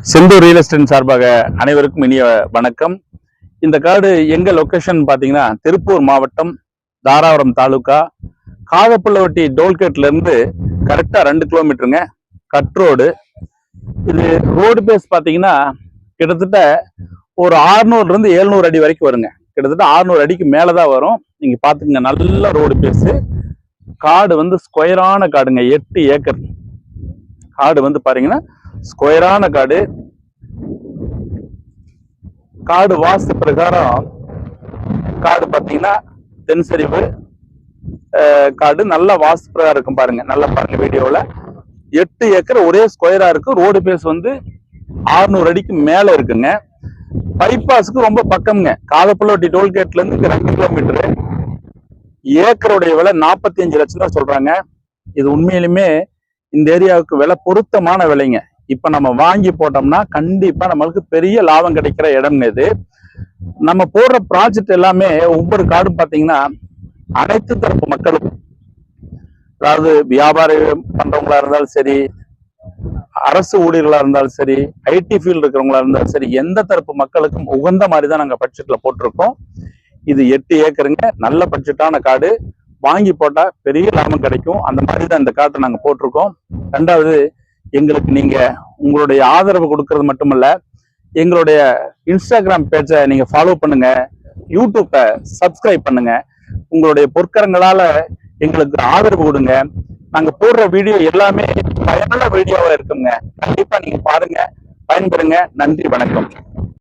Senthur real estate சார்பாக அனைவருக்கும் இனிய வணக்கம். இந்த காடு எங்க லொகேஷன் பாத்தீங்கன்னா திருப்பூர் மாவட்டம் தாராபுரம் தாலுகா காதப்புள்ளவட்டி டோல்கேட்ல இருந்து கரெக்டா 2 கிலோமீட்டருங்க. Cut road. இது ரோடு பேஸ் பாத்தீங்கன்னா கிட்டத்தட்ட ஒரு 600 இருந்து 700 அடி வரைக்கும் வருங்க. கிட்டத்தட்ட 600 அடிக்கு மேலதான் வரும். நீங்க பாத்துக்கங்க, நல்ல ரோடு பேஸ். காடு வந்து ஸ்கொயரான காடுங்க. 8 ஏக்கர் காடு வந்து பாத்தீங்கன்னா ஸ்கொயரான காடு. காடு வாஸ்து பிரகாரம் காடு பாத்தீங்கன்னா தென்சரிவு காடு. நல்ல வாஸ்து பிரகாரம் இருக்கும் பாருங்க. நல்லா பாருங்க வீடியோல. 8 ஏக்கர் ஒரே ஸ்கொயரா இருக்கு. ரோடு பேஸ் வந்து 600 அடிக்கு மேல இருக்குங்க. பைபாஸுக்கு ரொம்ப பக்கம்ங்க. காதப்புள்ளவட்டி டோல்கேட்ல இருந்து 2 கிலோமீட்டரு. ஏக்கருடைய விலை 45 லட்சம் தான் சொல்றாங்க. இது உண்மையிலுமே இந்த ஏரியாவுக்கு விலை பொருத்தமான விலைங்க. இப்ப நம்ம வாங்கி போட்டோம்னா கண்டிப்பா நம்மளுக்கு பெரிய லாபம் கிடைக்கிற இடம் இது. நம்ம போடுற ப்ராஜெக்ட் எல்லாமே ஒவ்வொரு காடும் பாத்தீங்கன்னா அனைத்து தரப்பு மக்களும், அதாவது வியாபாரம் பண்றவங்களா இருந்தாலும் சரி, அரசு ஊழியர்களா இருந்தாலும் சரி, ஐடி ஃபீல்டு இருக்கிறவங்களா இருந்தாலும் சரி, எந்த தரப்பு மக்களுக்கும் உகந்த மாதிரி தான் நாங்க பட்ஜெட்ல போட்டிருக்கோம். இது 8 ஏக்கருங்க. நல்ல பட்ஜெட்டான காடு. வாங்கி போட்டா பெரிய லாபம் கிடைக்கும். அந்த மாதிரி தான் இந்த காட்டை நாங்க போட்டிருக்கோம். ரெண்டாவது, எங்களுக்கு நீங்க உங்களுடைய ஆதரவு கொடுக்கறது மட்டுமல்ல, எங்களுடைய இன்ஸ்டாகிராம் பேஜை நீங்க ஃபாலோ பண்ணுங்க, யூடியூப்பை சப்ஸ்கிரைப் பண்ணுங்க. உங்களுடைய பொற்கரங்களால எங்களுக்கு ஆதரவு கொடுங்க. நாங்க போடுற வீடியோ எல்லாமே பயனுள்ள வீடியோவா இருக்குங்க. கண்டிப்பா நீங்க பாருங்க, பயன்பெறுங்க. நன்றி, வணக்கம்.